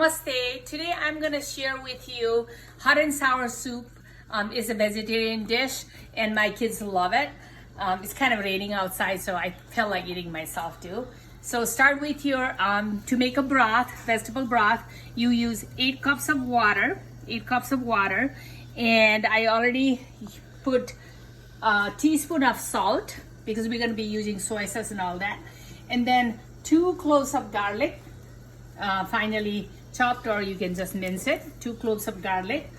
Namaste. Today I'm going to share with you hot and sour soup. It's a vegetarian dish and my kids love it. It's kind of raining outside, so I felt like eating myself too. So start with your, to make a broth, vegetable broth, you use 8 cups of water, and I already put a teaspoon of salt because we're going to be using soy sauce and all that. And then 2 cloves of garlic, finally chopped, or you can just mince it, 2 cloves of garlic.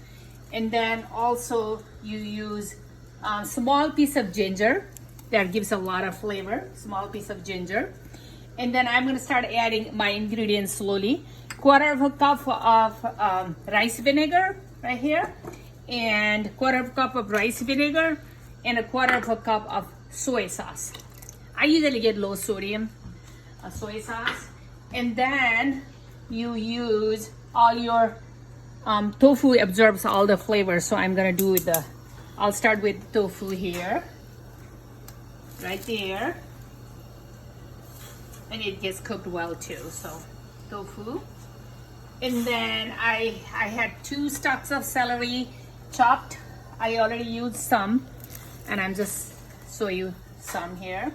And then also you use a small piece of ginger that gives a lot of flavor, small piece of ginger. And then I'm going to start adding my ingredients slowly. 1/4 cup of rice vinegar right here, and 1/4 cup of rice vinegar, and 1/4 cup of soy sauce. I usually get low sodium soy sauce. And then you use all your tofu absorbs all the flavors, so I'm gonna do I'll start with tofu here, right there, and it gets cooked well too. So tofu, and then I had 2 stalks of celery chopped. I already used some, and I'm just show you some here.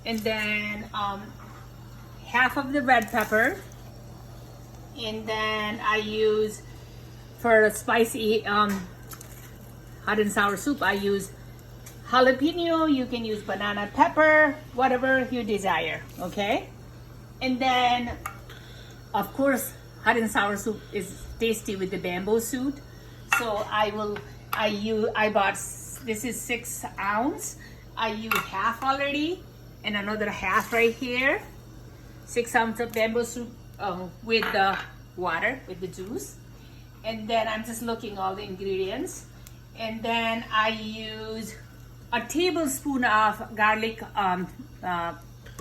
And then half of the red pepper. And then I use, for a spicy hot and sour soup, I use jalapeno. You can use banana pepper, whatever you desire, okay? And then, of course, hot and sour soup is tasty with the bamboo shoot. So I bought, this is 6 ounce. I used half already, and another half right here. 6 ounces of bamboo soup with the water, with the juice. And then I'm just looking all the ingredients. And then I use a tablespoon of garlic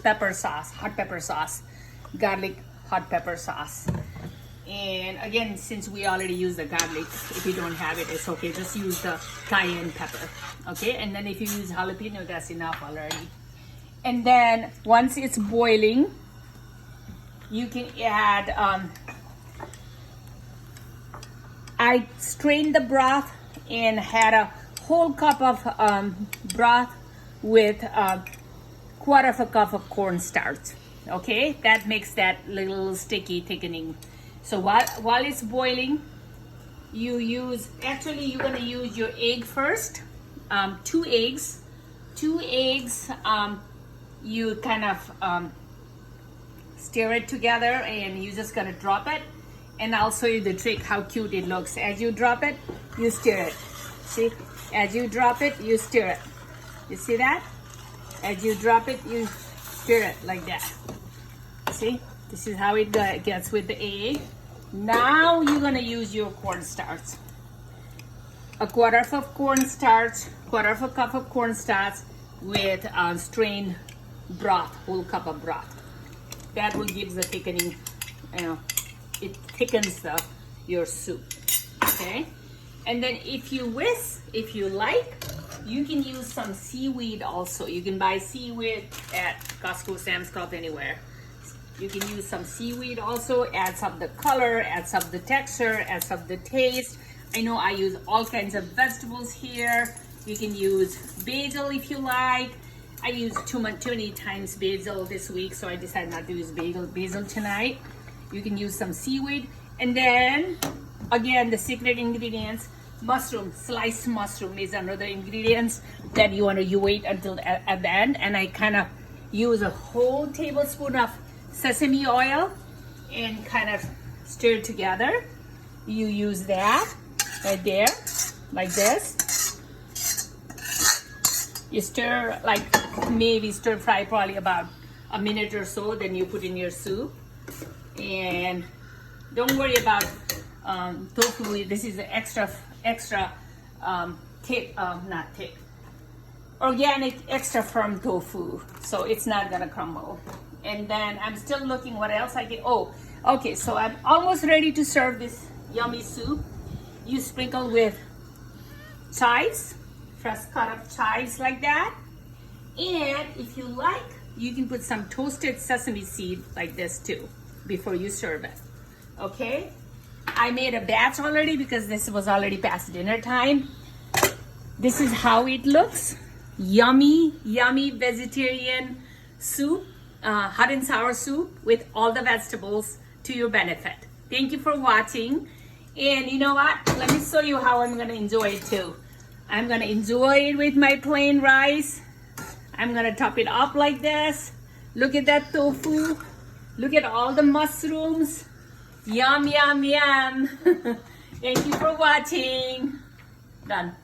pepper sauce, hot pepper sauce, garlic hot pepper sauce. And again, since we already use the garlic, if you don't have it, it's okay. Just use the cayenne pepper, okay? And then if you use jalapeno, that's enough already. And then once it's boiling, you can add, I strained the broth and had a whole cup of broth with 1/4 cup of cornstarch. Okay, that makes that little sticky thickening. So while it's boiling, you're gonna use your egg first. 2 eggs. You kind of stir it together, and you just gonna drop it, and I'll show you the trick how cute it looks. As you drop it, you stir it. See, as you drop it, you stir it. You see that? As you drop it, you stir it like that. See, this is how it gets with the egg. Now you're gonna use your cornstarch. 1/4 of cornstarch, 1/4 cup of cornstarch with strained broth, whole cup of broth. That will give the thickening, it thickens your soup, okay? And then if you like, you can use some seaweed also. You can buy seaweed at Costco, Sam's Club, anywhere. You can use some seaweed also, adds up the color, adds up the texture, adds up the taste. I know I use all kinds of vegetables here. You can use basil if you like. I used too many times basil this week, so I decided not to use basil tonight. You can use some seaweed. And then, again, the secret ingredients, mushroom, sliced mushroom is another ingredient that you wait until at the end. And I kind of use a whole tablespoon of sesame oil and kind of stir it together. You use that right there, like this. You stir, like maybe stir fry probably about a minute or so, then you put in your soup. And don't worry about tofu. This is extra organic, extra firm tofu, so it's not gonna crumble. And then I'm still looking what else I can. Oh, okay, so I'm almost ready to serve this yummy soup. You sprinkle with chives, fresh cut of chives like that. And if you like, you can put some toasted sesame seed like this too before you serve it. Okay, I made a batch already because this was already past dinner time. This is how it looks. Yummy, yummy vegetarian soup, hot and sour soup with all the vegetables to your benefit. Thank you for watching. And you know what? Let me show you how I'm gonna enjoy it too. I'm gonna enjoy it with my plain rice. I'm gonna top it up like this. Look at that tofu. Look at all the mushrooms. Yum, yum, yum. Thank you for watching. Done.